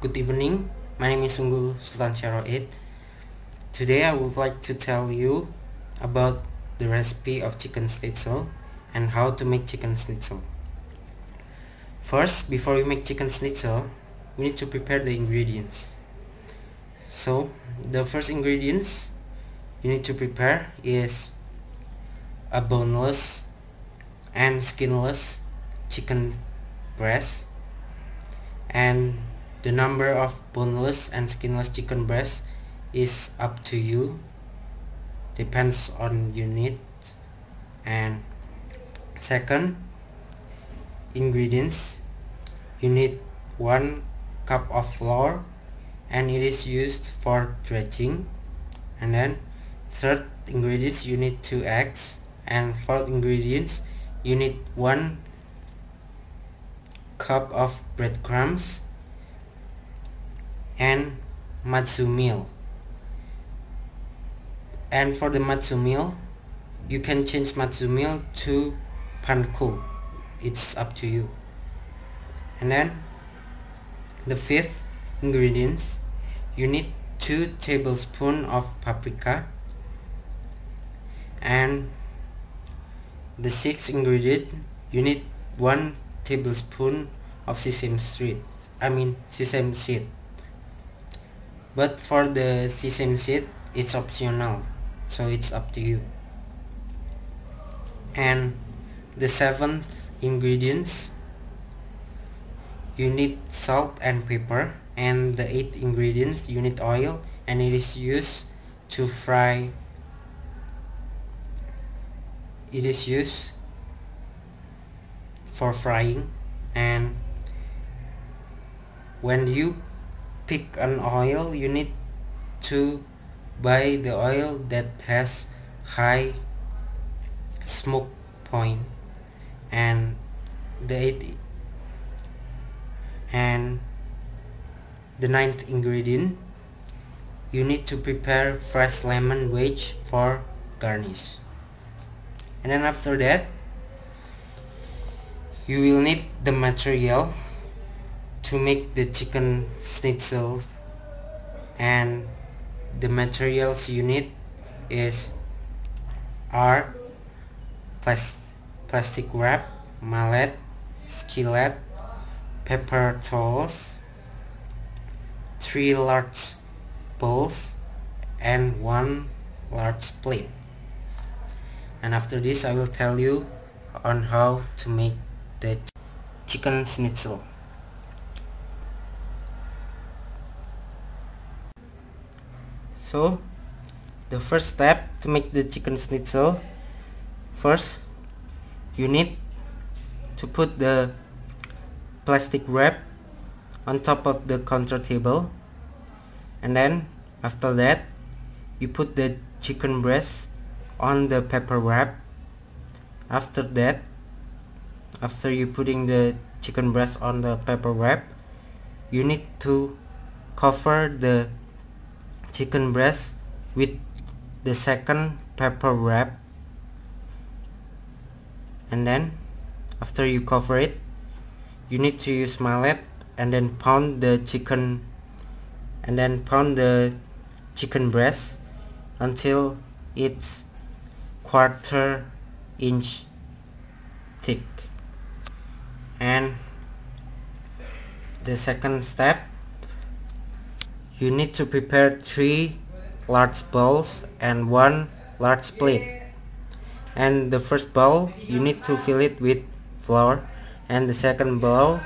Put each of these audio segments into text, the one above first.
Good evening, my name is Unggul Sultan Syarahid. Today I would like to tell you about the recipe of chicken schnitzel and how to make chicken schnitzel. First, before we make chicken schnitzel, we need to prepare the ingredients. So, the first ingredients you need to prepare is a boneless and skinless chicken breast, and the number of boneless and skinless chicken breasts is up to you, depends on your need. And second ingredients, you need 1 cup of flour and it is used for dredging. And then third ingredients, you need 2 eggs, and fourth ingredients, you need 1 cup of breadcrumbs and matzo meal. And for the matzo meal, you can change matzo meal to panko, it's up to you. And then the fifth ingredients, you need 2 tablespoons of paprika. And the sixth ingredient, you need 1 tablespoon of sesame seed. But for the sesame seed, it's optional, so it's up to you. And the seventh ingredients, you need salt and pepper. And the eighth ingredients, you need oil, and it is used to fry. It is used for frying. And when you pick an oil, you need to buy the oil that has high smoke point. And the ninth ingredient, you need to prepare fresh lemon wedge for garnish. And then after that, you will need the material to make the chicken schnitzel. And the materials you need are plastic wrap, mallet, skillet, paper towels, 3 large bowls, and 1 large plate. And after this, I will tell you on how to make the chicken schnitzel. So, the first step to make the chicken schnitzel, first you need to put the plastic wrap on top of the counter table, and then after that you put the chicken breast on the paper wrap. After that, after you putting the chicken breast on the paper wrap, you need to cover the chicken breast with the second paper wrap. And then after you cover it, you need to use mallet and then pound the chicken breast until it's 1/4 inch thick. And the second step, you need to prepare 3 large bowls and 1 large plate. And the first bowl, you need to fill it with flour, and the second bowl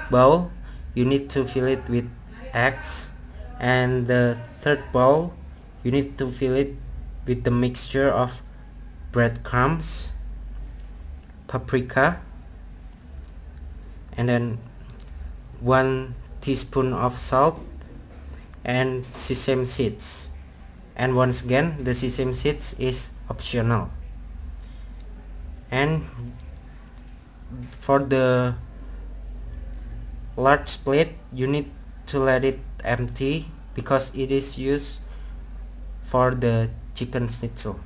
you need to fill it with eggs, and the third bowl you need to fill it with the mixture of breadcrumbs, paprika, and then 1 teaspoon of salt and sesame seeds. And once again, the sesame seeds is optional. And for the large plate, you need to let it empty because it is used for the chicken schnitzel.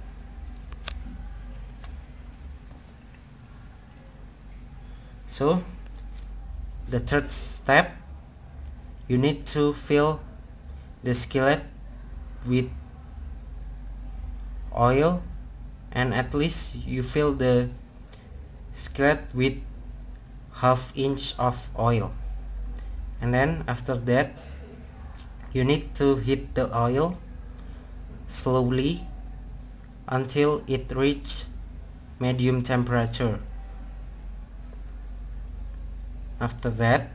So the third step, you need to fill the skillet with oil, and at least you fill the skillet with ½ inch of oil. And then after that you need to heat the oil slowly until it reaches medium temperature. After that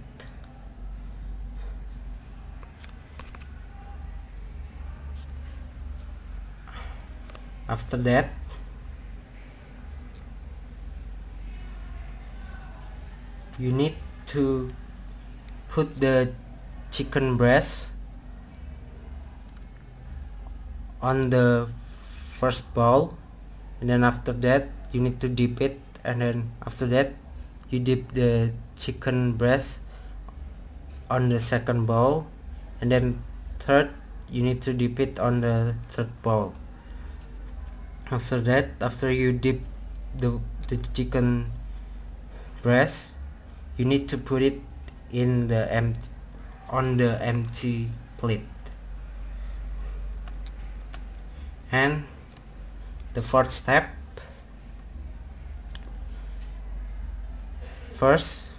you need to put the chicken breast on the first bowl, and then after that you need to dip it, and then after that you dip the chicken breast on the second bowl, and then third you need to dip it on the third bowl. After that, after you dip the chicken breast, you need to put it in the empty plate. And the fourth step, first,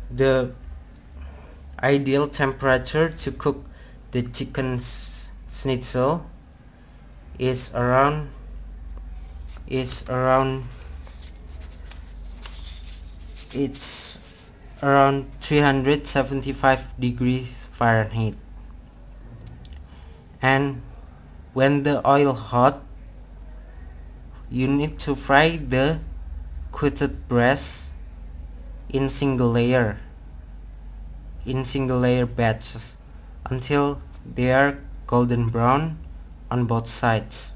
the ideal temperature to cook the chicken schnitzel is around 375 degrees Fahrenheit. And when the oil hot, you need to fry the coated breast in single layer batches until they are golden brown on both sides.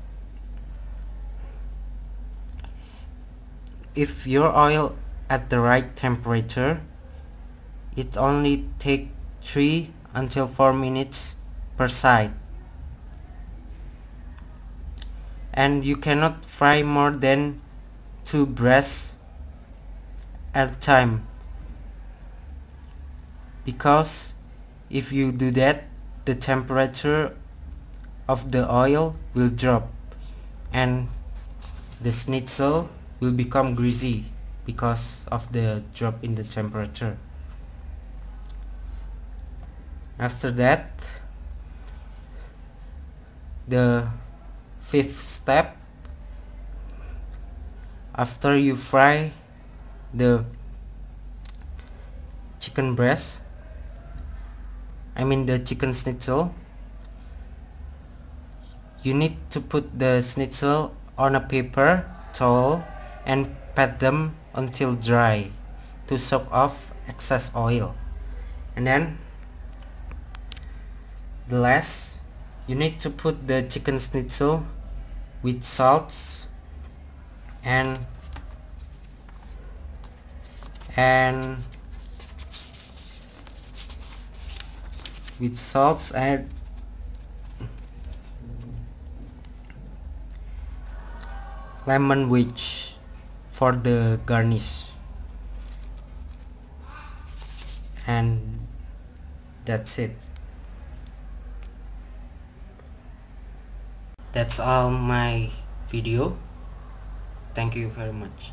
If your oil at the right temperature, it only takes 3 until 4 minutes per side, and you cannot fry more than 2 breasts at a time, because if you do that, the temperature of the oil will drop and the schnitzel will become greasy because of the drop in the temperature. After that, the fifth step, after you fry the chicken breast, the chicken schnitzel, you need to put the schnitzel on a paper towel and pat them until dry to soak off excess oil. And then the last, you need to put the chicken schnitzel with salts and lemon wedge for the garnish. And that's it. That's all my video. Thank you very much.